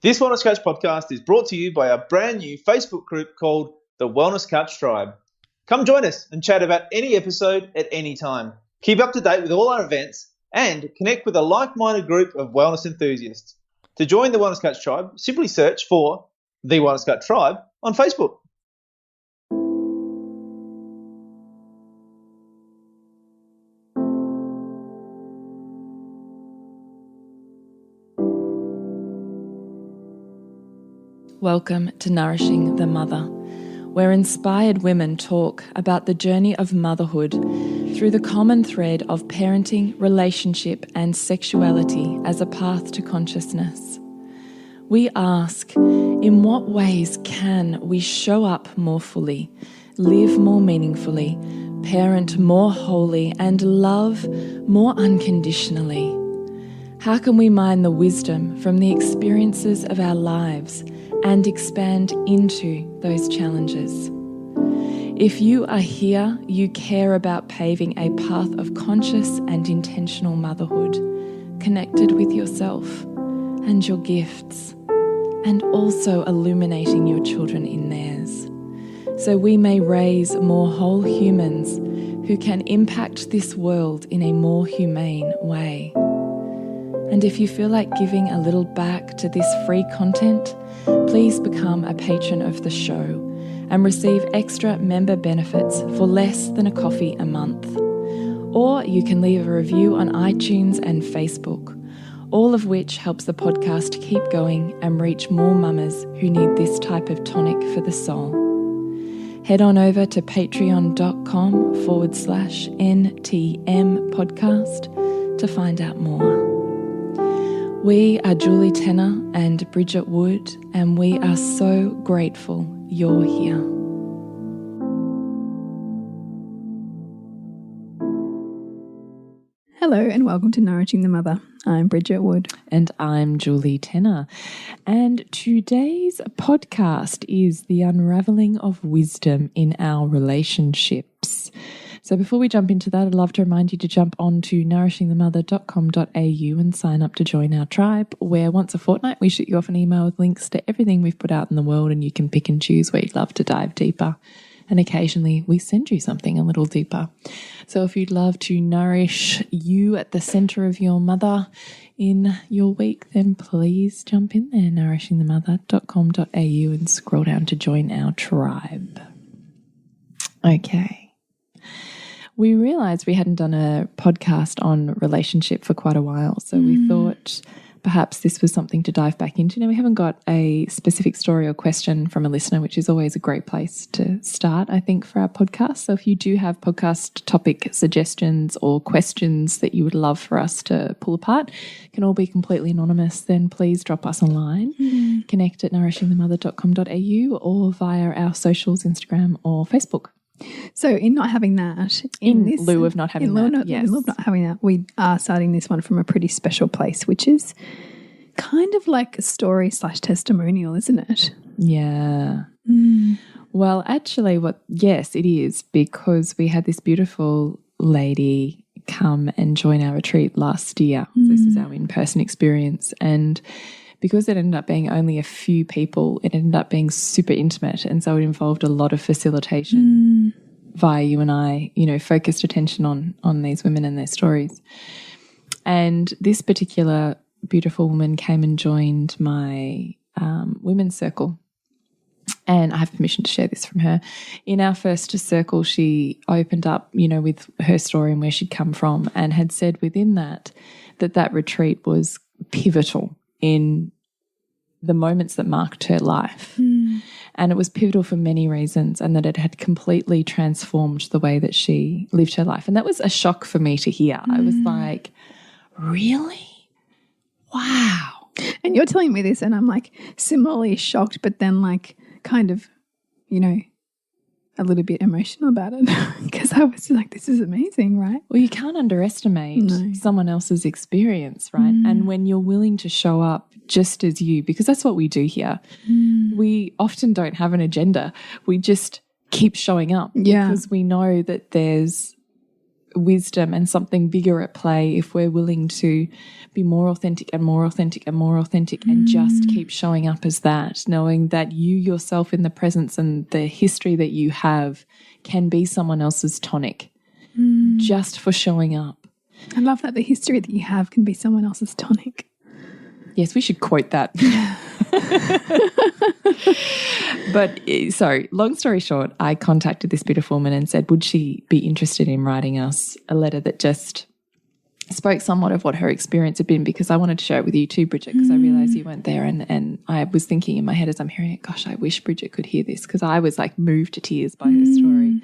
This Wellness Coach podcast is brought to you by our brand new Facebook group called the Wellness Coach Tribe. Come join us and chat about any episode at any time. Keep up to date with all our events and connect with a like-minded group of wellness enthusiasts. To join the Wellness Coach Tribe, simply search for the Wellness Coach Tribe on Facebook. Welcome to Nourishing the Mother, where inspired women talk about the journey of motherhood through the common thread of parenting, relationship, and sexuality as a path to consciousness. We ask, in what ways can we show up more fully, live more meaningfully, parent more wholly, and love more unconditionally? How can we mine the wisdom from the experiences of our lives and expand into those challenges? If you are here, you care about paving a path of conscious and intentional motherhood, connected with yourself and your gifts, and also illuminating your children in theirs, so we may raise more whole humans who can impact this world in a more humane way. And if you feel like giving a little back to this free content, please become a patron of the show and receive extra member benefits for less than a coffee a month. Or you can leave a review on iTunes and Facebook, all of which helps the podcast keep going and reach more mamas who need this type of tonic for the soul. Head on over to patreon.com/NTM podcast to find out more. We are Julie Tenner and Bridget Wood, and we are so grateful you're here. Hello and welcome to Nourishing the Mother. I'm Bridget Wood. And I'm Julie Tenner. And today's podcast is the unravelling of wisdom in our relationships. So before we jump into that, I'd love to remind you to jump on to nourishingthemother.com.au and sign up to join our tribe, where once a fortnight we shoot you off an email with links to everything we've put out in the world, and you can pick and choose where you'd love to dive deeper. And occasionally we send you something a little deeper. So if you'd love to nourish you at the centre of your mother in your week, then please jump in there, nourishingthemother.com.au, and scroll down to join our tribe. Okay. We realised we hadn't done a podcast on relationship for quite a while, so we thought perhaps this was something to dive back into. Now, we haven't got a specific story or question from a listener, which is always a great place to start, I think, for our podcast. So if you do have podcast topic suggestions or questions that you would love for us to pull apart, can all be completely anonymous, then please drop us a line. Connect at nourishingthemother.com.au or via our socials, Instagram or Facebook. So in not having that, in lieu of not having that, in lieu of not having that, we are starting this one from a pretty special place, which is kind of like a story/testimonial, isn't it? Yeah. Well, actually, yes, it is, because we had this beautiful lady come and join our retreat last year. This is our in-person experience, and because it ended up being only a few people, it ended up being super intimate. And so it involved a lot of facilitation via you and I, focused attention on these women and their stories. And this particular beautiful woman came and joined my women's circle. And I have permission to share this from her. In our first circle, she opened up, with her story and where she'd come from, and had said within that retreat was pivotal in the moments that marked her life. And it was pivotal for many reasons, and that it had completely transformed the way that she lived her life. And that was a shock for me to hear. I was like, really? Wow. And you're telling me this and I'm like similarly shocked, but then like kind of, a little bit emotional about it because I was like, this is amazing, right? Well, you can't underestimate someone else's experience, right? And when you're willing to show up just as you, because that's what we do here. We often don't have an agenda. We just keep showing up because we know that there's wisdom and something bigger at play if we're willing to be more authentic and more authentic and more authentic and just keep showing up as that, knowing that you yourself in the presence and the history that you have can be someone else's tonic just for showing up. I love that the history that you have can be someone else's tonic. Yes, we should quote that. But so, long story short, I contacted this beautiful woman and said, would she be interested in writing us a letter that just spoke somewhat of what her experience had been, because I wanted to share it with you too, Bridget, because I realised you weren't there, and I was thinking in my head as I'm hearing it, gosh, I wish Bridget could hear this, because I was like moved to tears by her story.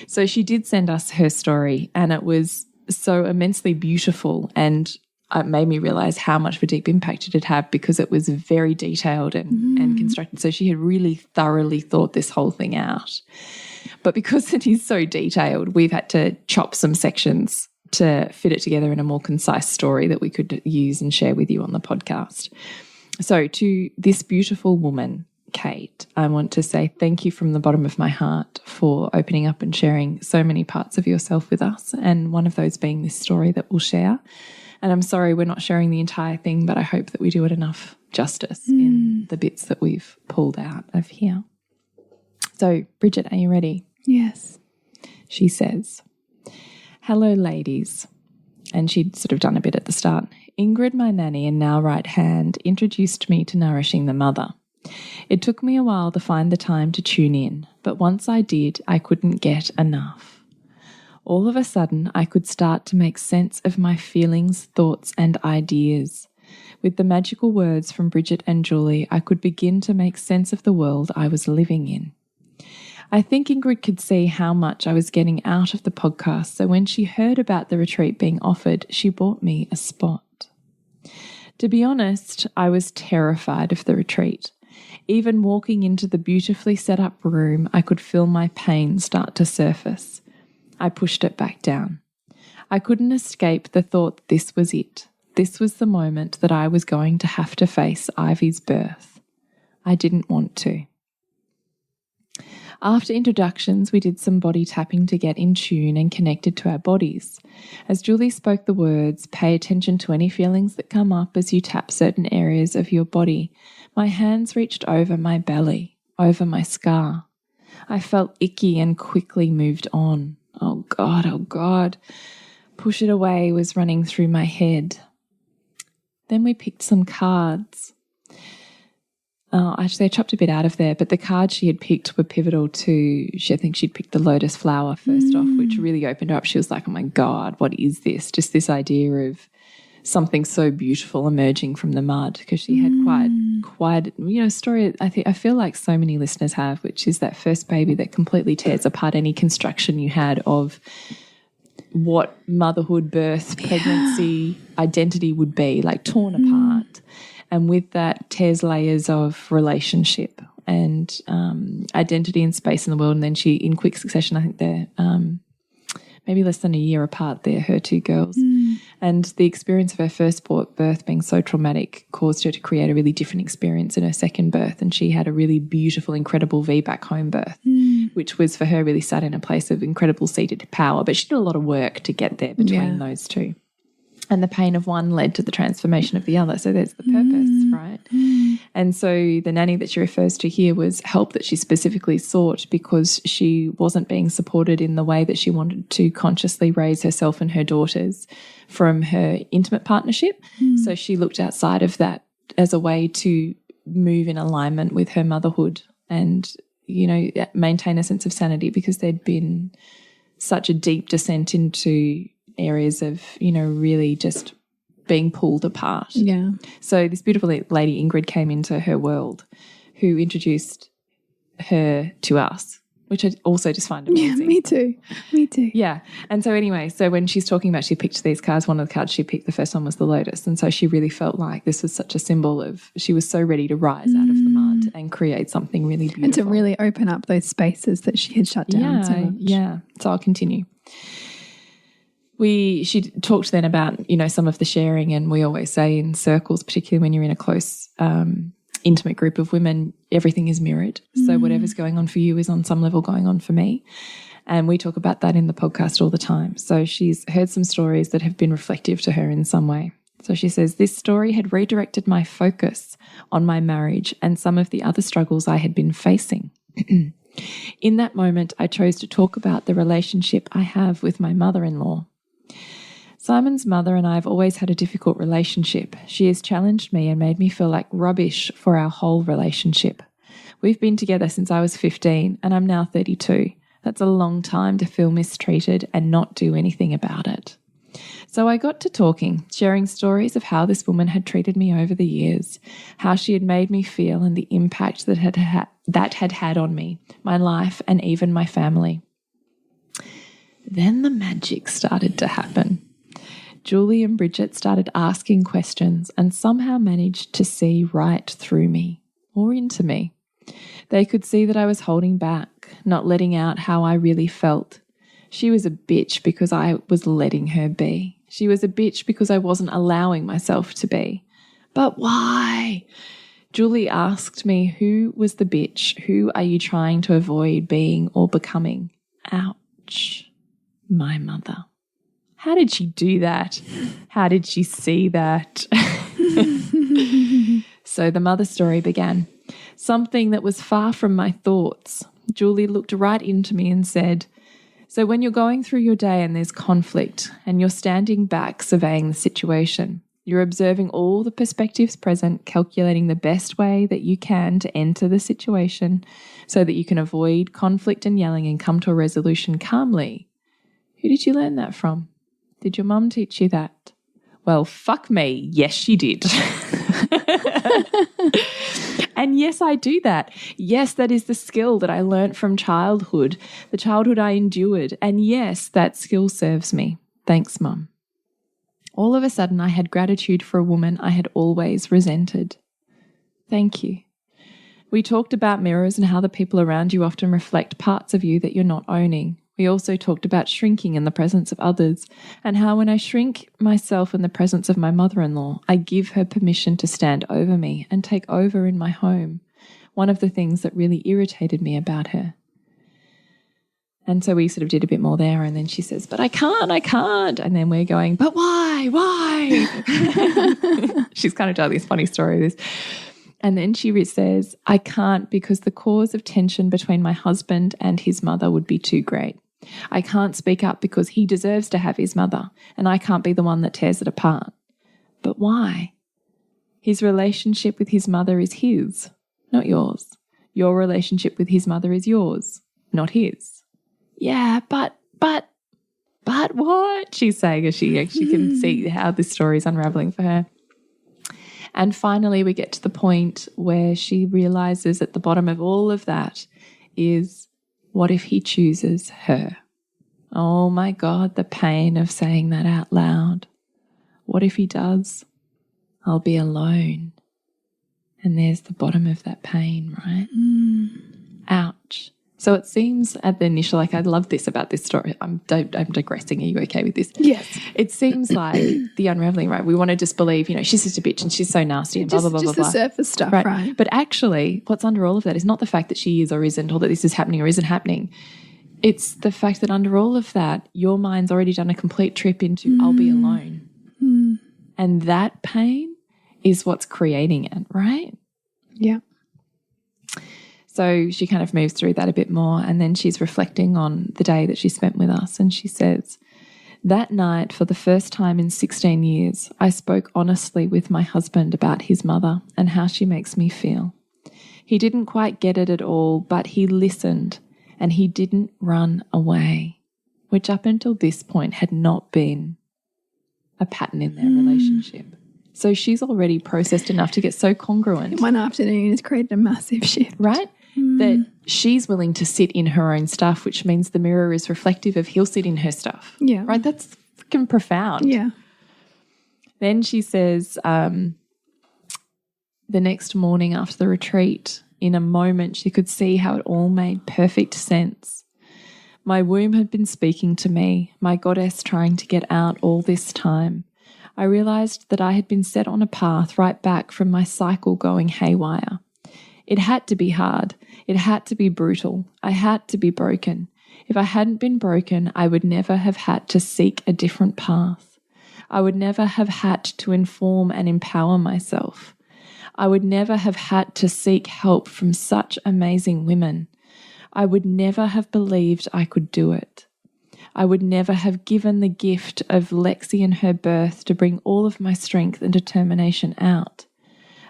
So she did send us her story, and it was so immensely beautiful, and it made me realise how much of a deep impact it had had, because it was very detailed and constructed. So she had really thoroughly thought this whole thing out. But because it is so detailed, we've had to chop some sections to fit it together in a more concise story that we could use and share with you on the podcast. So to this beautiful woman, Kate, I want to say thank you from the bottom of my heart for opening up and sharing so many parts of yourself with us, and one of those being this story that we'll share. And I'm sorry we're not sharing the entire thing, but I hope that we do it enough justice in the bits that we've pulled out of here. So, Bridget, are you ready? Yes. She says, hello, ladies. And she'd sort of done a bit at the start. Ingrid, my nanny and now right hand, introduced me to Nourishing the Mother. It took me a while to find the time to tune in, but once I did, I couldn't get enough. All of a sudden, I could start to make sense of my feelings, thoughts, and ideas. With the magical words from Bridget and Julie, I could begin to make sense of the world I was living in. I think Ingrid could see how much I was getting out of the podcast, so when she heard about the retreat being offered, she bought me a spot. To be honest, I was terrified of the retreat. Even walking into the beautifully set up room, I could feel my pain start to surface. I pushed it back down. I couldn't escape the thought that this was it. This was the moment that I was going to have to face Ivy's birth. I didn't want to. After introductions, we did some body tapping to get in tune and connected to our bodies. As Julie spoke the words, pay attention to any feelings that come up as you tap certain areas of your body, my hands reached over my belly, over my scar. I felt icky and quickly moved on. Oh God, oh God. Push it away was running through my head. Then we picked some cards. Actually, I chopped a bit out of there, but the cards she had picked were pivotal to, I think she'd picked the lotus flower first off, which really opened her up. She was like, oh my God, what is this? Just this idea of something so beautiful emerging from the mud, because she had quite, story I feel like so many listeners have, which is that first baby that completely tears apart any construction you had of what motherhood, birth, pregnancy, identity would be, like torn apart. And with that tears layers of relationship and identity and space in the world. And then she, in quick succession, I think they're maybe less than a year apart, they're her two girls. And the experience of her first birth being so traumatic caused her to create a really different experience in her second birth. And she had a really beautiful, incredible back home birth, which was for her really sat in a place of incredible seated power. But she did a lot of work to get there between those two. And the pain of one led to the transformation of the other. So there's the purpose, right? And so the nanny that she refers to here was help that she specifically sought because she wasn't being supported in the way that she wanted to consciously raise herself and her daughters from her intimate partnership. So she looked outside of that as a way to move in alignment with her motherhood and, maintain a sense of sanity, because there'd been such a deep descent into areas of, really just being pulled apart. Yeah. So this beautiful lady, Ingrid, came into her world, who introduced her to us, which I also just find amazing. Yeah, me too. Me too. Yeah. And so anyway, so when she's talking about, she picked these cards, one of the cards she picked, the first one was the lotus. And so she really felt like this was such a symbol of, she was so ready to rise out of the mud and create something really beautiful. And to really open up those spaces that she had shut down so much. Yeah. So I'll continue. She talked then about, some of the sharing, and we always say in circles, particularly when you're in a close, intimate group of women, everything is mirrored. So whatever's going on for you is on some level going on for me. And we talk about that in the podcast all the time. So she's heard some stories that have been reflective to her in some way. So she says, this story had redirected my focus on my marriage and some of the other struggles I had been facing. In that moment, I chose to talk about the relationship I have with my mother-in-law. Simon's mother and I have always had a difficult relationship. She has challenged me and made me feel like rubbish for our whole relationship. We've been together since I was 15 and I'm now 32. That's a long time to feel mistreated and not do anything about it. So I got to talking, sharing stories of how this woman had treated me over the years, how she had made me feel and the impact that had had on me, my life and even my family. Then the magic started to happen. Julie and Bridget started asking questions and somehow managed to see right through me or into me. They could see that I was holding back, not letting out how I really felt. She was a bitch because I was letting her be. She was a bitch because I wasn't allowing myself to be. But why? Julie asked me, who was the bitch? Who are you trying to avoid being or becoming? Ouch. My mother. How did she do that? How did she see that? So the mother story began. Something that was far from my thoughts. Julie looked right into me and said, so when you're going through your day and there's conflict and you're standing back surveying the situation, you're observing all the perspectives present, calculating the best way that you can to enter the situation so that you can avoid conflict and yelling and come to a resolution calmly. Who did you learn that from? Did your mum teach you that? Well, fuck me. Yes, she did. And yes, I do that. Yes, that is the skill that I learnt from childhood, the childhood I endured. And yes, that skill serves me. Thanks, Mum. All of a sudden, I had gratitude for a woman I had always resented. Thank you. We talked about mirrors and how the people around you often reflect parts of you that you're not owning. We also talked about shrinking in the presence of others and how when I shrink myself in the presence of my mother-in-law, I give her permission to stand over me and take over in my home. One of the things that really irritated me about her. And so we sort of did a bit more there, and then she says, but I can't. And then we're going, but why? She's kind of telling this funny story of this. And then she says, I can't because the cause of tension between my husband and his mother would be too great. I can't speak up because he deserves to have his mother, and I can't be the one that tears it apart. But why? His relationship with his mother is his, not yours. Your relationship with his mother is yours, not his. Yeah, but what? She's saying as she can see how this story is unraveling for her. And finally, we get to the point where she realizes at the bottom of all of that is, what if he chooses her? Oh my God, the pain of saying that out loud. What if he does? I'll be alone. And there's the bottom of that pain, right? Ouch. So it seems at the initial, like I love this about this story. I'm digressing. Are you okay with this? Yes. It seems like the unraveling, right? We want to just believe, she's just a bitch and she's so nasty and blah, blah, blah, blah, blah. Just the surface stuff, right? But actually, what's under all of that is not the fact that she is or isn't, or that this is happening or isn't happening. It's the fact that under all of that, your mind's already done a complete trip into I'll be alone. And that pain is what's creating it, right? Yeah. So she kind of moves through that a bit more, and then she's reflecting on the day that she spent with us, and she says, that night, for the first time in 16 years, I spoke honestly with my husband about his mother and how she makes me feel. He didn't quite get it at all, but he listened and he didn't run away, which up until this point had not been a pattern in their relationship. So she's already processed enough to get so congruent. One afternoon has created a massive shift. Right? That she's willing to sit in her own stuff, which means the mirror is reflective of he'll sit in her stuff. Yeah. Right? That's freaking profound. Yeah. Then she says, the next morning after the retreat, in a moment, she could see how it all made perfect sense. My womb had been speaking to me, my goddess trying to get out all this time. I realized that I had been set on a path right back from my cycle going haywire. It had to be hard. It had to be brutal. I had to be broken. If I hadn't been broken, I would never have had to seek a different path. I would never have had to inform and empower myself. I would never have had to seek help from such amazing women. I would never have believed I could do it. I would never have given the gift of Lexi and her birth to bring all of my strength and determination out.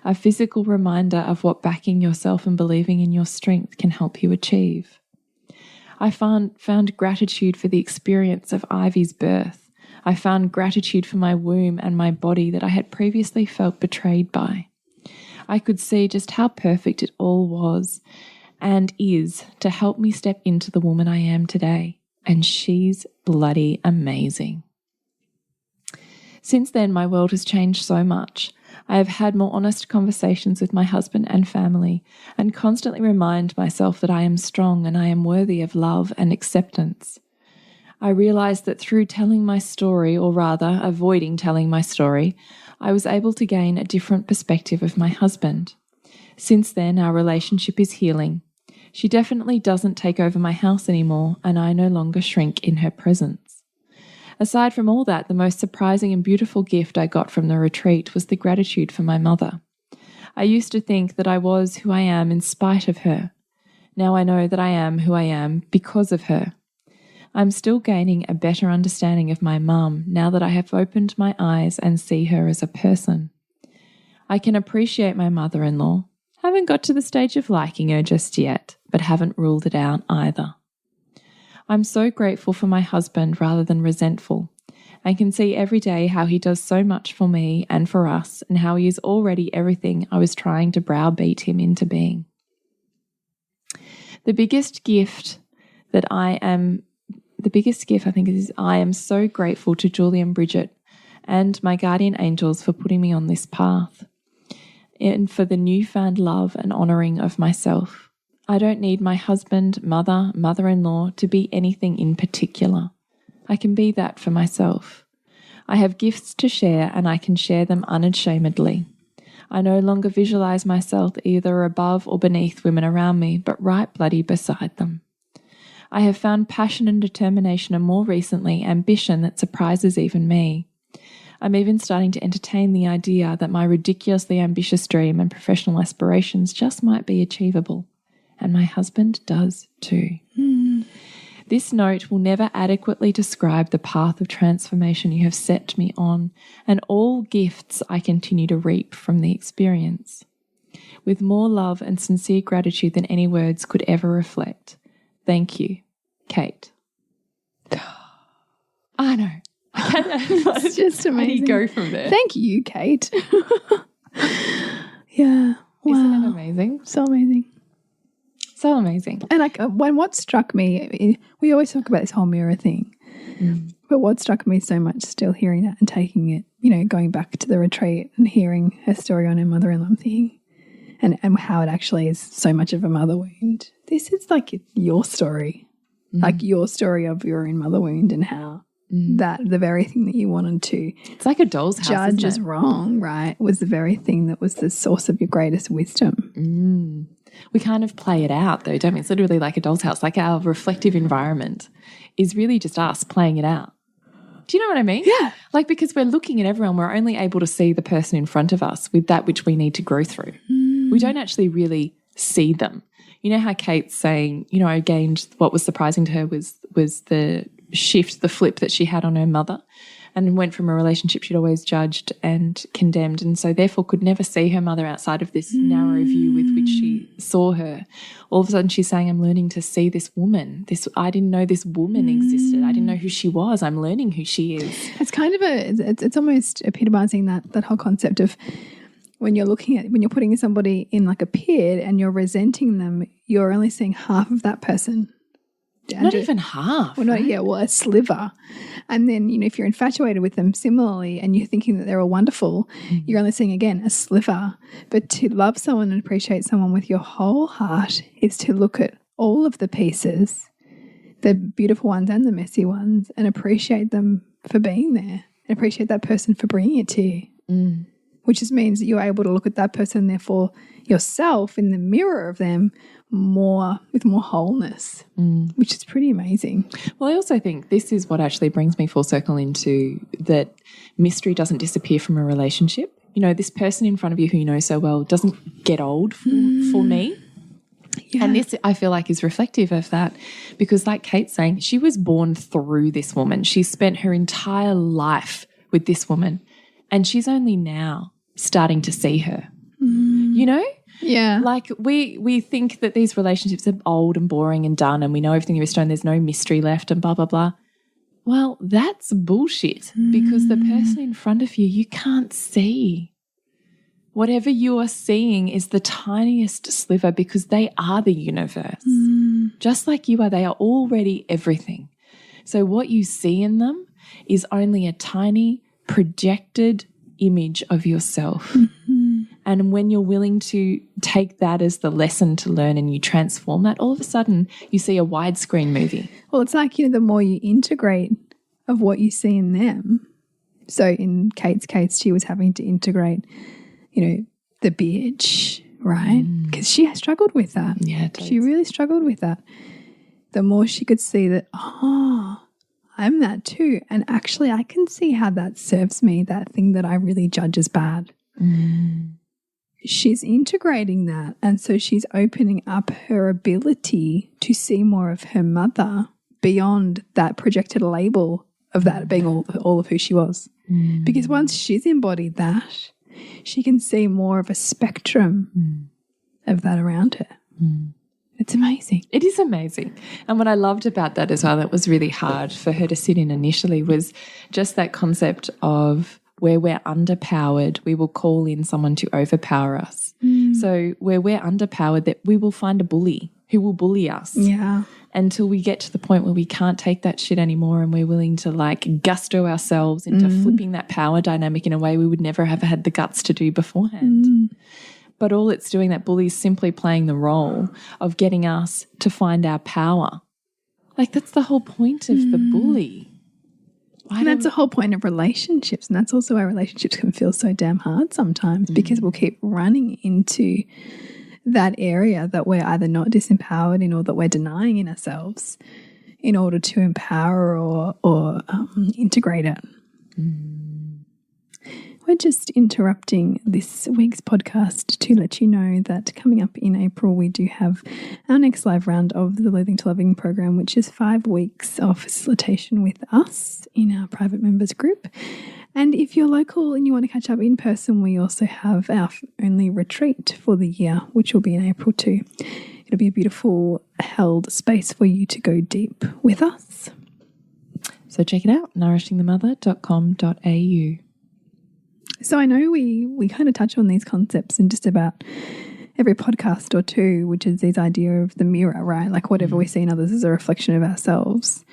A physical reminder of what backing yourself and believing in your strength can help you achieve. I found gratitude for the experience of Ivy's birth. I found gratitude for my womb and my body that I had previously felt betrayed by. I could see just how perfect it all was and is to help me step into the woman I am today. And she's bloody amazing. Since then, my world has changed so much. I have had more honest conversations with my husband and family and constantly remind myself that I am strong and I am worthy of love and acceptance. I realized that through telling my story, or rather avoiding telling my story, I was able to gain a different perspective of my husband. Since then, our relationship is healing. She definitely doesn't take over my house anymore, and I no longer shrink in her presence. Aside from all that, the most surprising and beautiful gift I got from the retreat was the gratitude for my mother. I used to think that I was who I am in spite of her. Now I know that I am who I am because of her. I'm still gaining a better understanding of my mum now that I have opened my eyes and see her as a person. I can appreciate my mother-in-law. Haven't got to the stage of liking her just yet, but haven't ruled it out either. I'm so grateful for my husband rather than resentful, and can see every day how he does so much for me and for us, and how he is already everything I was trying to browbeat him into being. The biggest gift I think is I am so grateful to Julie and Bridget and my guardian angels for putting me on this path, and for the newfound love and honouring of myself. I don't need my husband, mother, mother-in-law to be anything in particular. I can be that for myself. I have gifts to share and I can share them unashamedly. I no longer visualize myself either above or beneath women around me, but right bloody beside them. I have found passion and determination, and more recently, ambition that surprises even me. I'm even starting to entertain the idea that my ridiculously ambitious dream and professional aspirations just might be achievable. And my husband does too. This note will never adequately describe the path of transformation you have set me on, and all gifts I continue to reap from the experience. With more love and sincere gratitude than any words could ever reflect. Thank you, Kate. I know. It's just amazing. How do you go from there? Thank you, Kate. Yeah. Wow. Isn't it amazing? So amazing. So amazing. And what struck me, we always talk about this whole mirror thing, but what struck me so much still hearing that and taking it, going back to the retreat and hearing her story on her mother-in-law thing and how it actually is so much of a mother wound. This is like your story, like your story of your own mother wound, and how that the very thing that you wanted to it's like a doll's house, judge as wrong, right, was the very thing that was the source of your greatest wisdom. We kind of play it out though, don't we? It's literally like a doll's house. Like our reflective environment is really just us playing it out. Do you know what I mean? Yeah. Like, because we're looking at everyone, we're only able to see the person in front of us with that which we need to grow through. We don't actually really see them. You know how Kate's saying, I gained, what was surprising to her was the shift, the flip that she had on her mother, and went from a relationship she'd always judged and condemned, and so therefore could never see her mother outside of this narrow view with which she saw her. All of a sudden she's saying, I'm learning to see this woman. I didn't know this woman existed. I didn't know who she was. I'm learning who she is. It's kind of it's almost epitomizing that whole concept of when you're putting somebody in like a pit and you're resenting them, you're only seeing half of that person. Not even half. Well, right? A sliver. And then, if you're infatuated with them similarly and you're thinking that they're all wonderful, you're only seeing, again, a sliver. But to love someone and appreciate someone with your whole heart is to look at all of the pieces, the beautiful ones and the messy ones, and appreciate them for being there and appreciate that person for bringing it to you. which just means that you're able to look at that person, therefore yourself in the mirror of them with more wholeness, which is pretty amazing. Well, I also think this is what actually brings me full circle into that mystery doesn't disappear from a relationship. You know, this person in front of you who you know so well doesn't get old for me. Yeah. And this, I feel like, is reflective of that because, like Kate's saying, she was born through this woman. She spent her entire life with this woman and she's only now starting to see her, you know? Yeah. Like we think that these relationships are old and boring and done and we know everything there is to and there's no mystery left and blah, blah, blah. Well, that's bullshit because the person in front of you can't see. Whatever you are seeing is the tiniest sliver because they are the universe. Just like you are, they are already everything. So what you see in them is only a tiny projected image of yourself. And when you're willing to take that as the lesson to learn and you transform that, all of a sudden you see a widescreen movie. Well, it's like, the more you integrate of what you see in them. So in Kate's case, she was having to integrate, the bitch, right? Because she has struggled with that. Yeah, she really struggled with that. The more she could see that, I'm that too. And actually, I can see how that serves me, that thing that I really judge as bad. She's integrating that. And so she's opening up her ability to see more of her mother beyond that projected label of that being all of who she was. Because once she's embodied that, she can see more of a spectrum of that around her. It's amazing. It is amazing. And what I loved about that as well, that was really hard for her to sit in initially, was just that concept of where we're underpowered, we will call in someone to overpower us. So where we're underpowered, that we will find a bully who will bully us. Yeah. Until we get to the point where we can't take that shit anymore and we're willing to like gusto ourselves into flipping that power dynamic in a way we would never have had the guts to do beforehand. But all it's doing, that bully, is simply playing the role of getting us to find our power. Like that's the whole point of the bully. And that's the whole point of relationships. And that's also why relationships can feel so damn hard sometimes because we'll keep running into that area that we're either not disempowered in or that we're denying in ourselves in order to empower or integrate it. We're just interrupting this week's podcast to let you know that coming up in April, we do have our next live round of the Loathing to Loving program, which is 5 weeks of facilitation with us in our private members group. And if you're local and you want to catch up in person, we also have our only retreat for the year, which will be in April too. It'll be a beautiful held space for you to go deep with us. So check it out, nourishingthemother.com.au. So I know we kind of touch on these concepts in just about every podcast or two, which is this idea of the mirror, right? Like whatever we see in others is a reflection of ourselves.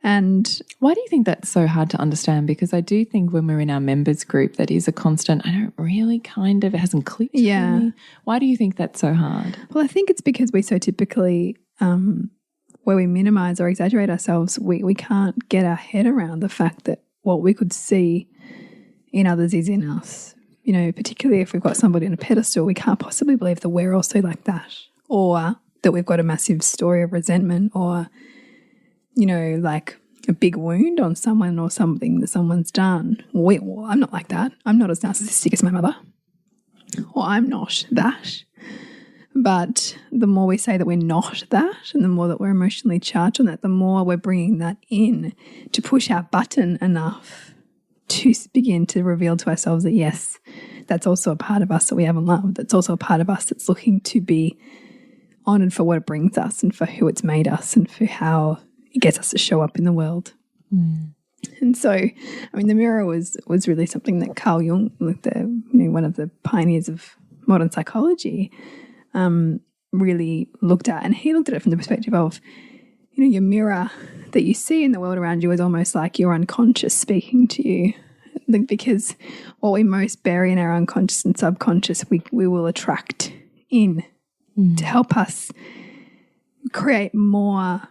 And why do you think that's so hard to understand? Because I do think when we're in our members group, that is a constant, I don't really it hasn't clicked for me. Why do you think that's so hard? Well, I think it's because we so typically, where we minimize or exaggerate ourselves, we can't get our head around the fact that what we could see in others is in us. Particularly if we've got somebody on a pedestal, we can't possibly believe that we're also like that, or that we've got a massive story of resentment, or like a big wound on someone or something that someone's done. Well, I'm not like that. I'm not as narcissistic as my mother, or I'm not that. But the more we say that we're not that, and the more that we're emotionally charged on that, the more we're bringing that in to push our button enough to begin to reveal to ourselves that, yes, that's also a part of us that we haven't loved. That's also a part of us that's looking to be honoured for what it brings us and for who it's made us and for how it gets us to show up in the world. And so, the mirror was really something that Carl Jung, one of the pioneers of modern psychology, really looked at. And he looked at it from the perspective of, your mirror that you see in the world around you is almost like your unconscious speaking to you. Because what we most bury in our unconscious and subconscious, we will attract in to help us create more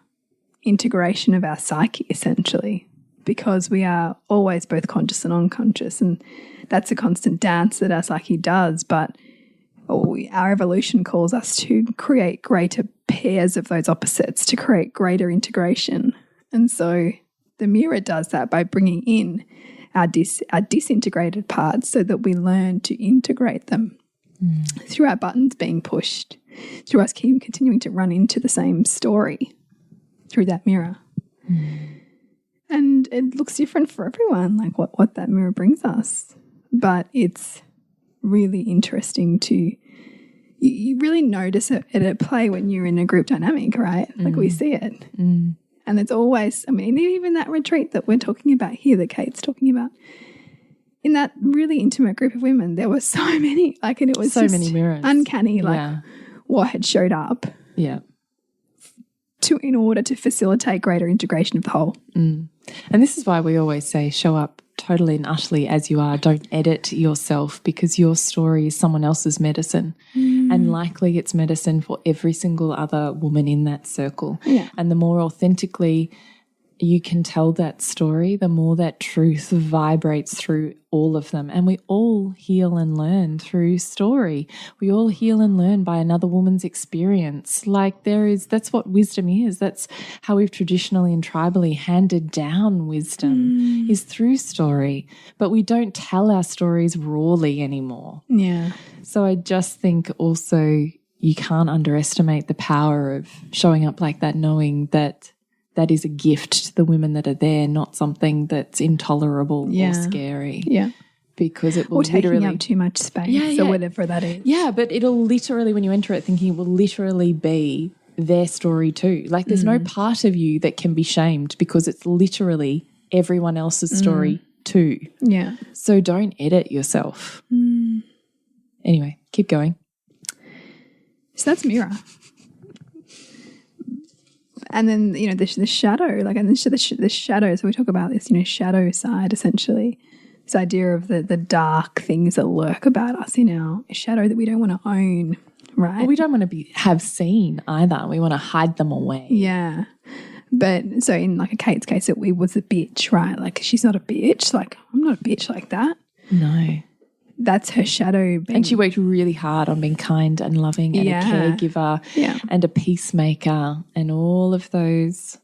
integration of our psyche, essentially. because we are always both conscious and unconscious. And that's a constant dance that our psyche does. But our evolution calls us to create greater pairs of those opposites, to create greater integration. And so the mirror does that by bringing in our disintegrated parts so that we learn to integrate them through our buttons being pushed, through us continuing to run into the same story through that mirror. And it looks different for everyone, like what that mirror brings us. But it's really interesting to, you really notice it at play when you're in a group dynamic, right? Like we see it. And it's always, I mean, even that retreat that we're talking about here, that Kate's talking about, in that really intimate group of women, there were so many, like, and it was so many mirrors. Uncanny, like what had showed up. Yeah. In order to facilitate greater integration of the whole. And this is why we always say show up totally and utterly as you are. Don't edit yourself, because your story is someone else's medicine. And likely it's medicine for every single other woman in that circle. Yeah. And the more authentically you can tell that story, the more that truth vibrates through all of them. And we all heal and learn through story. We all heal and learn by another woman's experience. Like that's what wisdom is. That's how we've traditionally and tribally handed down wisdom is through story. But we don't tell our stories rawly anymore. Yeah. So I just think also you can't underestimate the power of showing up like that, knowing that that is a gift to the women that are there, not something that's intolerable or scary. Yeah. Because it will or taking literally up too much space or whatever that is. Yeah, but it'll literally, when you enter it thinking, it will literally be their story too. Like there's no part of you that can be shamed, because it's literally everyone else's story too. Yeah. So don't edit yourself. Anyway, keep going. So that's mirror. And then, you know, the shadow, like, and the shadow, so we talk about this, you know, shadow side, essentially. This idea of the dark things that lurk about us in our shadow that we don't want to own, right? Well, we don't want to have seen either. We want to hide them away. Yeah. But so in like a Kate's case, it was a bitch, right? Like she's not a bitch. Like I'm not a bitch like that. No. That's her shadow. And she worked really hard on being kind and loving and a caregiver and a peacemaker and all of those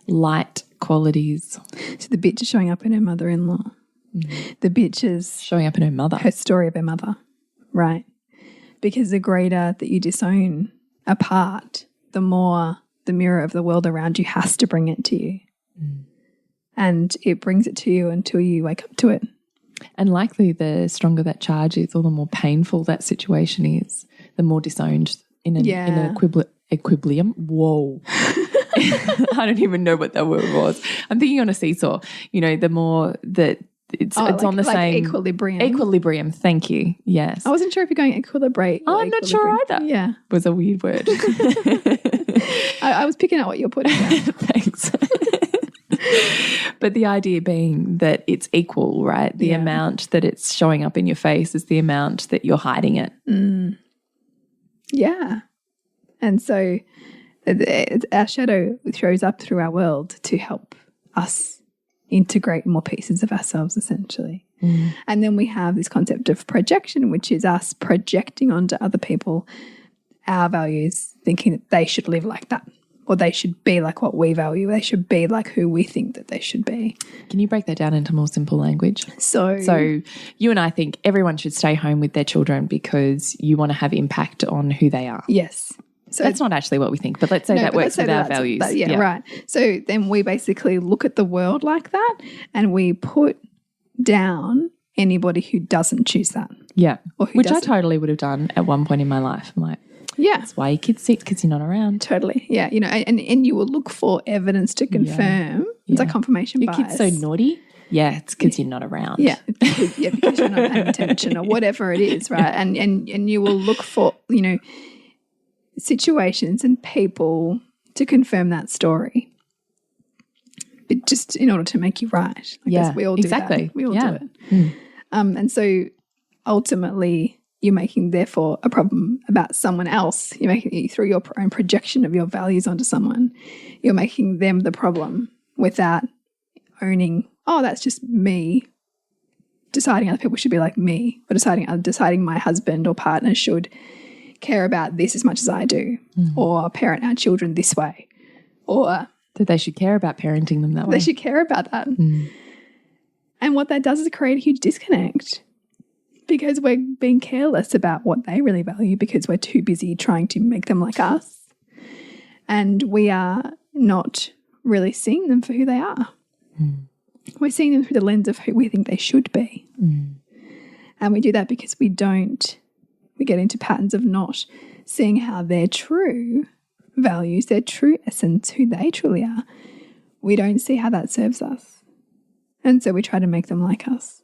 light qualities. So the bitch is showing up in her mother-in-law. The bitch is showing up in her mother. Her story of her mother, right? Because the greater that you disown a part, the more the mirror of the world around you has to bring it to you. And it brings it to you until you wake up to it. And likely the stronger that charge is, or the more painful that situation is, the more disowned in an equilibrium. Whoa. I don't even know what that word was. I'm thinking on a seesaw. You know, the more that it's on the same equilibrium. Equilibrium, thank you. Yes. I wasn't sure if you're going equilibrate. Oh, I'm not sure either. Yeah. It was a weird word. I was picking out what you're putting down. Thanks. But the idea being that it's equal, right? The amount that it's showing up in your face is the amount that you're hiding it. Yeah. And so our shadow shows up through our world to help us integrate more pieces of ourselves, essentially. And then we have this concept of projection, which is us projecting onto other people our values, thinking that they should live like that, or they should be like what we value. They should be like who we think that they should be. Can you break that down into more simple language? So you and I think everyone should stay home with their children because you want to have impact on who they are. Yes. So that's not actually what we think, but let's say that works with our values. Right. So then we basically look at the world like that and we put down anybody who doesn't choose that. Yeah. Which I totally would have done at one point in my life. I'm like, that's why your kid's sick, because you're not around. Totally. Yeah. You know, and you will look for evidence to confirm. It's like confirmation bias. Your kid's so naughty. Yeah, it's because you're not around. Yeah. Because you're not paying attention or whatever it is, right? And you will look for, you know, situations and people to confirm that story. But just in order to make you right. We all do that. We all do it. And so ultimately you're making, therefore, a problem about someone else. You're making, through your own projection of your values onto someone, you're making them the problem without owning, oh, that's just me, deciding other people should be like me, or deciding my husband or partner should care about this as much as I do, or parent our children this way, or that they should care about parenting them that way. They should care about that. And what that does is create a huge disconnect, because we're being careless about what they really value because we're too busy trying to make them like us. And we are not really seeing them for who they are. We're seeing them through the lens of who we think they should be. And we do that because we get into patterns of not seeing how their true values, their true essence, who they truly are, we don't see how that serves us. And so we try to make them like us.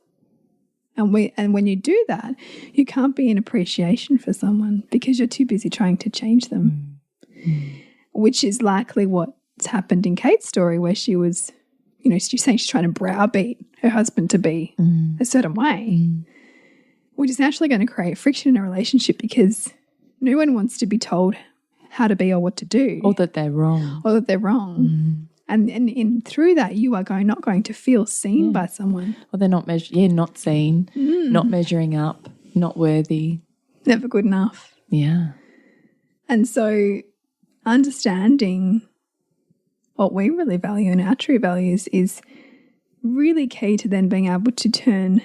And when you do that, you can't be in appreciation for someone because you're too busy trying to change them, which is likely what's happened in Kate's story, where she was, she's saying she's trying to browbeat her husband to be a certain way, which is naturally going to create friction in a relationship because no one wants to be told how to be or what to do. Or that they're wrong. And through that, you are not going to feel seen by someone. Or they're not not seen, not measuring up, not worthy. Never good enough. Yeah. And so understanding what we really value and our true values is really key to then being able to turn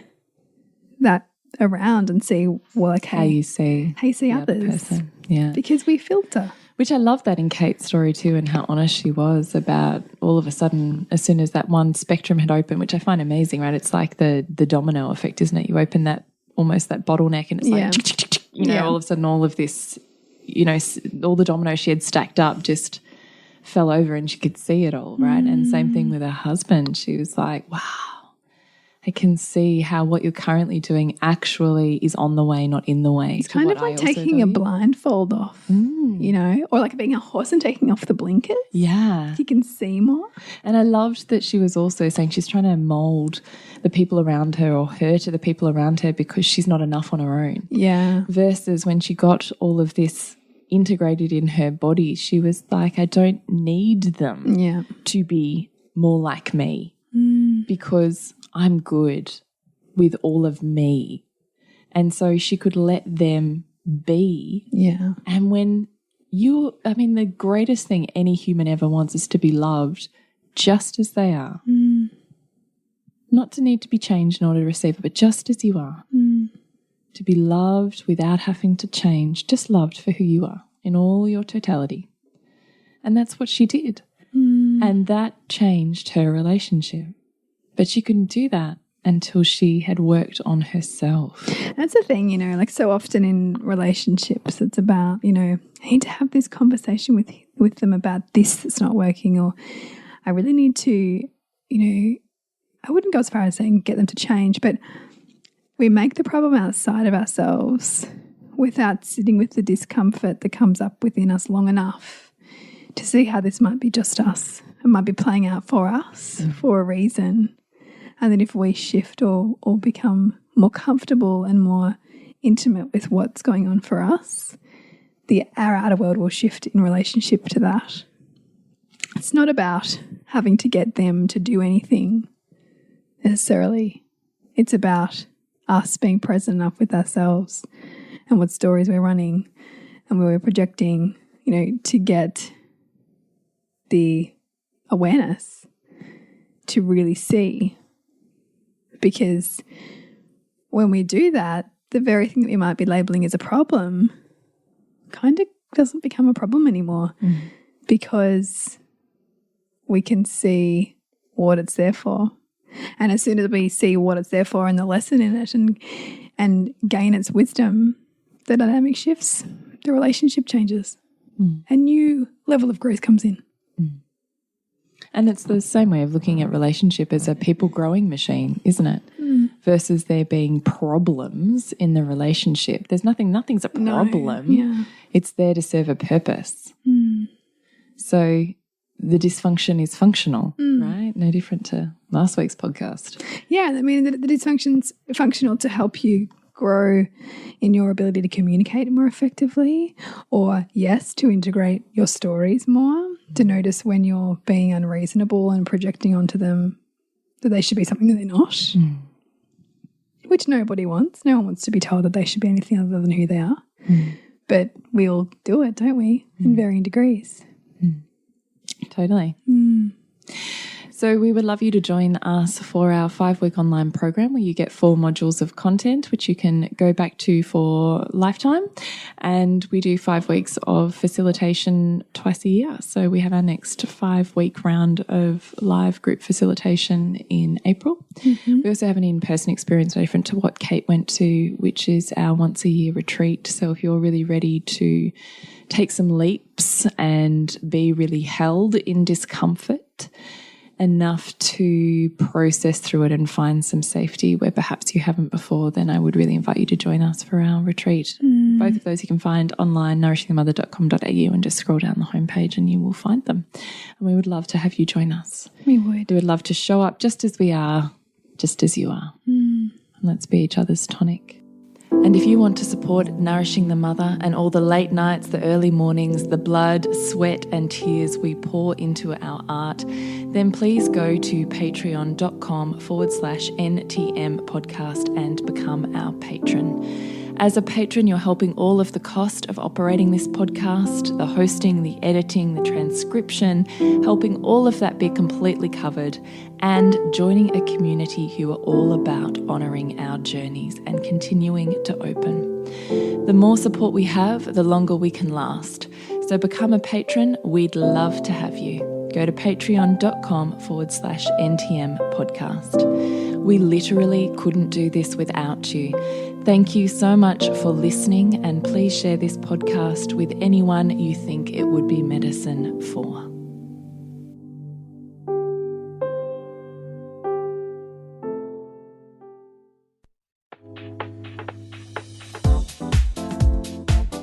that around and see, well, okay, how you see others. Yeah. Because we filter. Which I love that in Kate's story too, and how honest she was about all of a sudden, as soon as that one spectrum had opened, which I find amazing, right? It's like the domino effect, isn't it? You open that, almost that bottleneck, and it's like, all of a sudden all of this, all the dominoes she had stacked up just fell over and she could see it all, right? And same thing with her husband. She was like, wow, I can see how what you're currently doing actually is on the way, not in the way. It's kind of like taking a blindfold off, or like being a horse and taking off the blinkers. Yeah. You can see more. And I loved that she was also saying she's trying to mold the people around her, or her to the people around her, because she's not enough on her own. Yeah. Versus when she got all of this integrated in her body, she was like, I don't need them to be more like me because I'm good with all of me. And so she could let them be. Yeah. And when the greatest thing any human ever wants is to be loved just as they are. Not to need to be changed in order to receive it, but just as you are. To be loved without having to change, just loved for who you are in all your totality. And that's what she did. And that changed her relationship. But she couldn't do that until she had worked on herself. That's the thing, like so often in relationships, it's about, I need to have this conversation with them about this that's not working, or I really need to, I wouldn't go as far as saying get them to change, but we make the problem outside of ourselves without sitting with the discomfort that comes up within us long enough to see how this might be just us. It might be playing out for us for a reason. And then if we shift or become more comfortable and more intimate with what's going on for us, our outer world will shift in relationship to that. It's not about having to get them to do anything necessarily. It's about us being present enough with ourselves and what stories we're running and where we're projecting, to get the awareness to really see. Because when we do that, the very thing that we might be labeling as a problem kind of doesn't become a problem anymore because we can see what it's there for. And as soon as we see what it's there for and the lesson in it and gain its wisdom, the dynamic shifts, the relationship changes, a new level of growth comes in. And it's the same way of looking at relationship as a people growing machine, isn't it? Versus there being problems in the relationship. Nothing's a problem. Yeah. It's there to serve a purpose. So the dysfunction is functional, right? No different to last week's podcast. Yeah, I mean, the dysfunction's functional to help you grow in your ability to communicate more effectively, or yes, to integrate your stories more, to notice when you're being unreasonable and projecting onto them that they should be something that they're not, which nobody wants. No one wants to be told that they should be anything other than who they are. But we all do it, don't we, in varying degrees. Totally. So we would love you to join us for our 5-week online program where you get 4 modules of content, which you can go back to for lifetime. And we do 5 weeks of facilitation twice a year. So we have our next 5-week round of live group facilitation in April. We also have an in-person experience different to what Kate went to, which is our once-a-year retreat. So if you're really ready to take some leaps and be really held in discomfort enough to process through it and find some safety where perhaps you haven't before, then I would really invite you to join us for our retreat. Both of those you can find online, nourishingthemother.com.au, and just scroll down the homepage and you will find them. And we would love to have you join us. We would. We would love to show up just as we are, just as you are. And let's be each other's tonic. And if you want to support Nourishing the Mother and all the late nights, the early mornings, the blood, sweat and tears we pour into our art, then please go to patreon.com/NTM podcast and become our patron. As a patron, you're helping all of the cost of operating this podcast, the hosting, the editing, the transcription, helping all of that be completely covered, and joining a community who are all about honouring our journeys and continuing to open. The more support we have, the longer we can last. So become a patron. We'd love to have you. Go to patreon.com/NTM podcast. We literally couldn't do this without you. Thank you so much for listening, and please share this podcast with anyone you think it would be medicine for.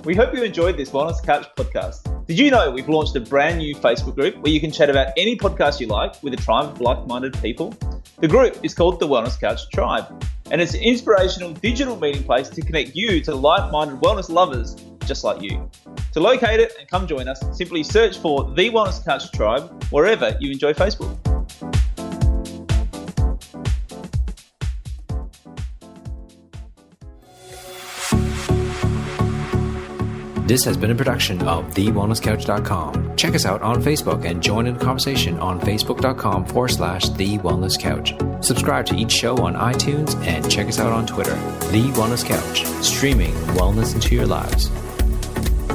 We hope you enjoyed this Wellness Couch podcast. Did you know we've launched a brand new Facebook group where you can chat about any podcast you like with a tribe of like-minded people? The group is called the Wellness Couch Tribe, and it's an inspirational digital meeting place to connect you to like-minded wellness lovers just like you. To locate it and come join us, simply search for The Wellness Couch Tribe wherever you enjoy Facebook. This has been a production of TheWellnessCouch.com. Check us out on Facebook and join in the conversation on Facebook.com/TheWellnessCouch. Subscribe to each show on iTunes and check us out on Twitter. The Wellness Couch, streaming wellness into your lives.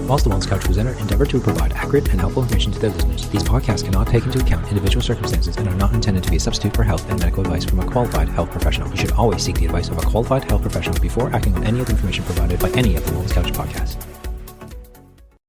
Whilst the Wellness Couch presenter endeavor to provide accurate and helpful information to their listeners, these podcasts cannot take into account individual circumstances and are not intended to be a substitute for health and medical advice from a qualified health professional. You should always seek the advice of a qualified health professional before acting on any of the information provided by any of the Wellness Couch podcasts.